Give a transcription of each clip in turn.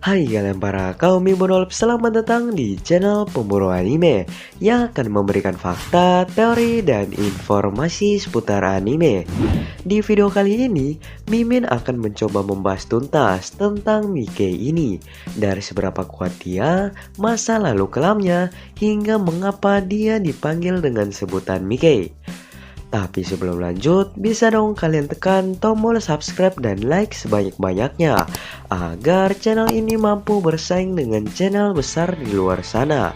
Hai kalian para kaum Ibonolp, selamat datang di channel Pemburu Anime yang akan memberikan fakta, teori, dan informasi seputar anime. Di video kali ini, Mimin akan mencoba membahas tuntas tentang Mickey ini, dari seberapa kuat dia, masa lalu kelamnya, hingga mengapa dia dipanggil dengan sebutan Mickey. Tapi sebelum lanjut, bisa dong kalian tekan tombol subscribe dan like sebanyak-banyaknya agar channel ini mampu bersaing dengan channel besar di luar sana.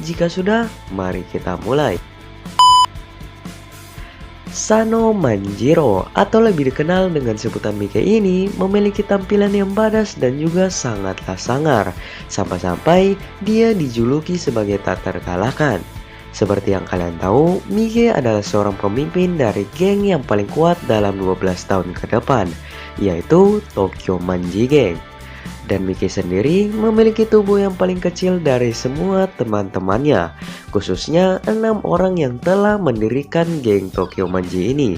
Jika sudah, mari kita mulai. Sano Manjiro atau lebih dikenal dengan sebutan Mickey ini memiliki tampilan yang badas dan juga sangatlah sangar, sampai-sampai dia dijuluki sebagai tak terkalahkan. Seperti yang kalian tahu, Mickey adalah seorang pemimpin dari geng yang paling kuat dalam 12 tahun ke depan, yaitu Tokyo Manji Gang. Dan Mickey sendiri memiliki tubuh yang paling kecil dari semua teman-temannya, khususnya 6 orang yang telah mendirikan geng Tokyo Manji ini.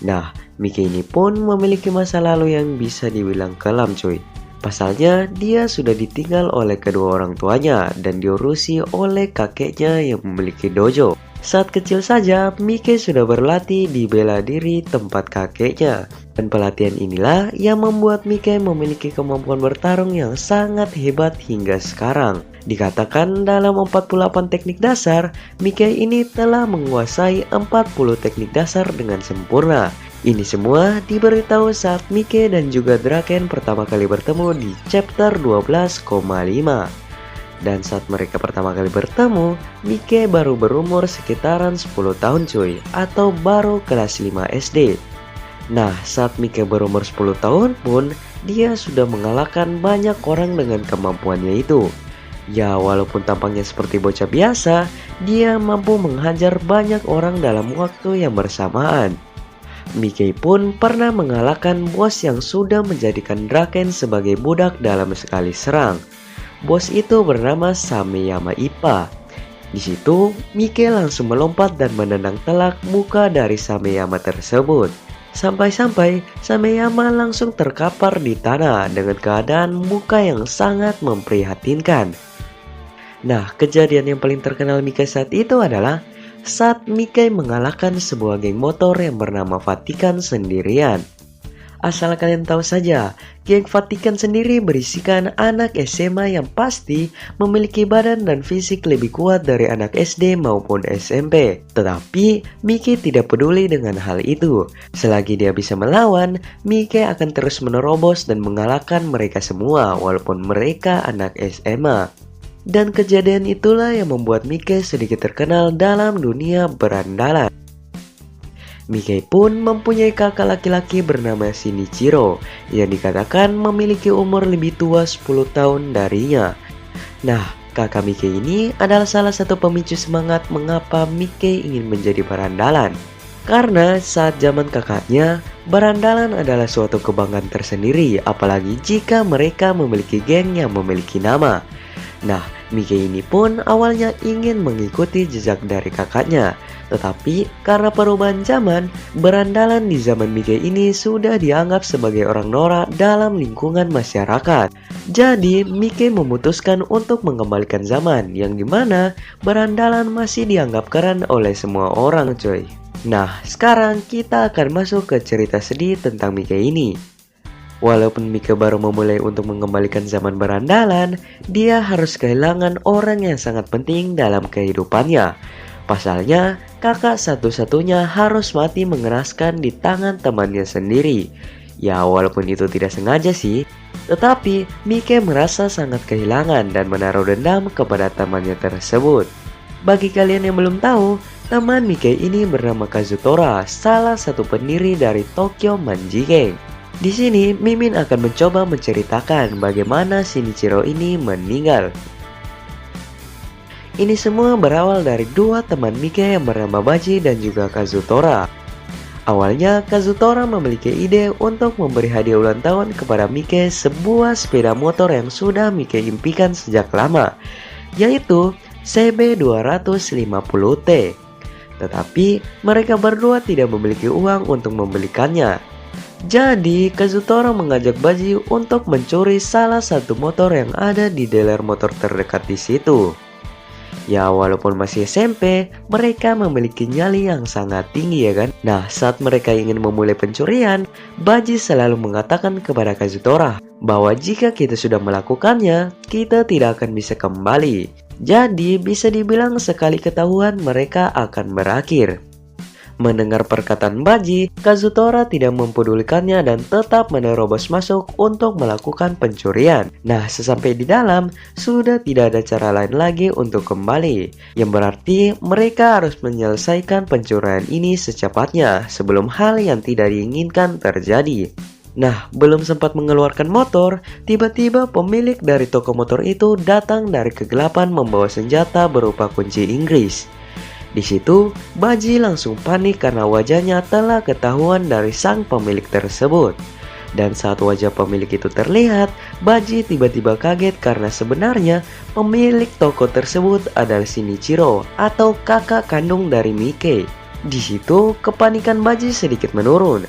Nah, Mickey ini pun memiliki masa lalu yang bisa dibilang kelam cuy. Pasalnya, dia sudah ditinggal oleh kedua orang tuanya dan diurusi oleh kakeknya yang memiliki dojo. Saat kecil saja, Mickey sudah berlatih di bela diri tempat kakeknya. Dan pelatihan inilah yang membuat Mickey memiliki kemampuan bertarung yang sangat hebat hingga sekarang. Dikatakan dalam 48 teknik dasar, Mickey ini telah menguasai 40 teknik dasar dengan sempurna. Ini semua diberitahu saat Mickey dan juga Draken pertama kali bertemu di chapter 12,5. Dan saat mereka pertama kali bertemu, Mickey baru berumur sekitaran 10 tahun cuy, atau baru kelas 5 SD. Nah, saat Mickey berumur 10 tahun pun, dia sudah mengalahkan banyak orang dengan kemampuannya itu. Ya, walaupun tampaknya seperti bocah biasa, dia mampu menghajar banyak orang dalam waktu yang bersamaan. Mickey pun pernah mengalahkan bos yang sudah menjadikan Draken sebagai budak dalam sekali serang. Bos itu bernama Sameyama Ippa. Di situ, Mickey langsung melompat dan menendang telak muka dari Sameyama tersebut. Sampai-sampai Sameyama langsung terkapar di tanah dengan keadaan muka yang sangat memprihatinkan. Nah, kejadian yang paling terkenal Mickey saat itu adalah saat Mickey mengalahkan sebuah geng motor yang bernama Vatikan sendirian. Asal kalian tahu saja, geng Vatikan sendiri berisikan anak SMA yang pasti memiliki badan dan fisik lebih kuat dari anak SD maupun SMP. Tetapi Mickey tidak peduli dengan hal itu. Selagi dia bisa melawan, Mickey akan terus menerobos dan mengalahkan mereka semua walaupun mereka anak SMA. Dan kejadian itulah yang membuat Mickey sedikit terkenal dalam dunia berandalan. Mickey pun mempunyai kakak laki-laki bernama Shinichiro yang dikatakan memiliki umur lebih tua 10 tahun darinya. Nah, kakak Mickey ini adalah salah satu pemicu semangat mengapa Mickey ingin menjadi berandalan. Karena saat zaman kakaknya, berandalan adalah suatu kebanggaan tersendiri, apalagi jika mereka memiliki geng yang memiliki nama. Nah, Mickey ini pun awalnya ingin mengikuti jejak dari kakaknya. Tetapi karena perubahan zaman, berandalan di zaman Mickey ini sudah dianggap sebagai orang norak dalam lingkungan masyarakat. Jadi, Mickey memutuskan untuk mengembalikan zaman, yang dimana berandalan masih dianggap keren oleh semua orang coy. Nah, sekarang kita akan masuk ke cerita sedih tentang Mickey ini. Walaupun Mickey baru memulai untuk mengembalikan zaman berandalan, dia harus kehilangan orang yang sangat penting dalam kehidupannya. Pasalnya, kakak satu-satunya harus mati mengenaskan di tangan temannya sendiri. Ya, walaupun itu tidak sengaja sih, tetapi Mickey merasa sangat kehilangan dan menaruh dendam kepada temannya tersebut. Bagi kalian yang belum tahu, teman Mickey ini bernama Kazutora, salah satu pendiri dari Tokyo Manji Gang. Di sini, Mimin akan mencoba menceritakan bagaimana Shinichiro ini meninggal. Ini semua berawal dari dua teman Mickey yang bernama Baji dan juga Kazutora. Awalnya, Kazutora memiliki ide untuk memberi hadiah ulang tahun kepada Mickey sebuah sepeda motor yang sudah Mickey impikan sejak lama, yaitu CB250T. Tetapi mereka berdua tidak memiliki uang untuk membelikannya. Jadi Kazutora mengajak Baji untuk mencuri salah satu motor yang ada di dealer motor terdekat di situ. Ya walaupun masih SMP, mereka memiliki nyali yang sangat tinggi ya kan. Nah saat mereka ingin memulai pencurian, Baji selalu mengatakan kepada Kazutora bahwa jika kita sudah melakukannya, kita tidak akan bisa kembali. Jadi bisa dibilang sekali ketahuan mereka akan berakhir. Mendengar perkataan Baji, Kazutora tidak mempedulikannya dan tetap menerobos masuk untuk melakukan pencurian. Nah, sesampai di dalam, sudah tidak ada cara lain lagi untuk kembali. Yang berarti mereka harus menyelesaikan pencurian ini secepatnya sebelum hal yang tidak diinginkan terjadi. Nah, belum sempat mengeluarkan motor, tiba-tiba pemilik dari toko motor itu datang dari kegelapan membawa senjata berupa kunci Inggris. Di situ, Baji langsung panik karena wajahnya telah ketahuan dari sang pemilik tersebut. Dan saat wajah pemilik itu terlihat, Baji tiba-tiba kaget karena sebenarnya pemilik toko tersebut adalah Shinichiro atau kakak kandung dari Mike. Di situ, kepanikan Baji sedikit menurun.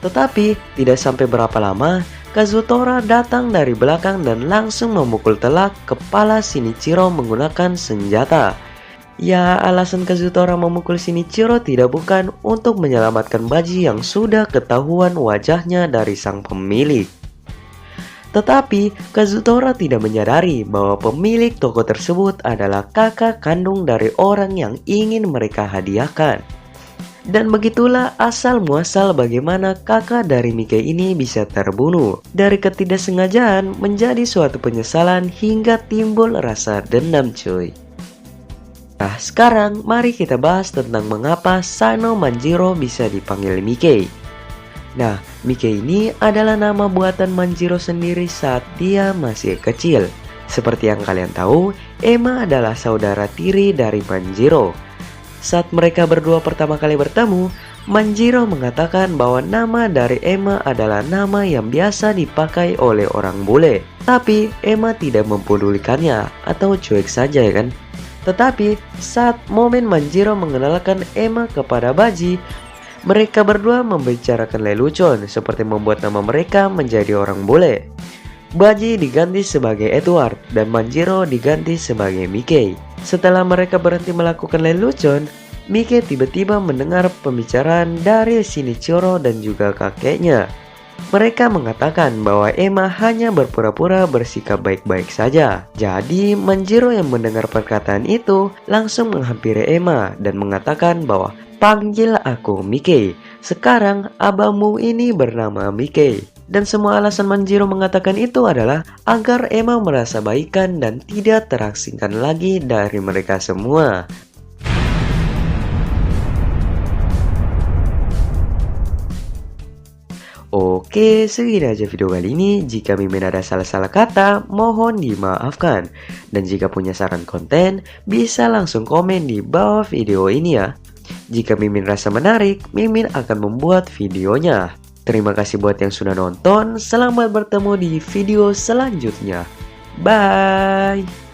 Tetapi, tidak sampai berapa lama, Kazutora datang dari belakang dan langsung memukul telak kepala Shinichiro menggunakan senjata. Ya, alasan Kazutora memukul Shinichiro tidak bukan untuk menyelamatkan Baji yang sudah ketahuan wajahnya dari sang pemilik. Tetapi, Kazutora tidak menyadari bahwa pemilik toko tersebut adalah kakak kandung dari orang yang ingin mereka hadiahkan. Dan begitulah asal muasal bagaimana kakak dari Mike ini bisa terbunuh. Dari ketidaksengajaan menjadi suatu penyesalan hingga timbul rasa dendam cuy. Nah sekarang mari kita bahas tentang mengapa Sano Manjiro bisa dipanggil Mike. Nah Mike ini adalah nama buatan Manjiro sendiri saat dia masih kecil. Seperti yang kalian tahu, Emma adalah saudara tiri dari Manjiro. Saat mereka berdua pertama kali bertemu, Manjiro mengatakan bahwa nama dari Emma adalah nama yang biasa dipakai oleh orang bule. Tapi Emma tidak mempedulikannya atau cuek saja ya kan. Tetapi saat momen Manjiro mengenalkan Emma kepada Baji, mereka berdua membicarakan lelucon seperti membuat nama mereka menjadi orang bule. Baji diganti sebagai Edward dan Manjiro diganti sebagai Mike. Setelah mereka berhenti melakukan lelucon, Mike tiba-tiba mendengar pembicaraan dari Shinichiro dan juga kakeknya. Mereka mengatakan bahwa Emma hanya berpura-pura bersikap baik-baik saja. Jadi Manjiro yang mendengar perkataan itu langsung menghampiri Emma dan mengatakan bahwa panggil aku Mike. Sekarang abangmu ini bernama Mike. Dan semua alasan Manjiro mengatakan itu adalah agar Emma merasa baikan dan tidak terasingkan lagi dari mereka semua. Oke, segini aja video kali ini. Jika Mimin ada salah-salah kata, mohon dimaafkan. Dan jika punya saran konten, bisa langsung komen di bawah video ini ya. Jika Mimin rasa menarik, Mimin akan membuat videonya. Terima kasih buat yang sudah nonton. Selamat bertemu di video selanjutnya. Bye!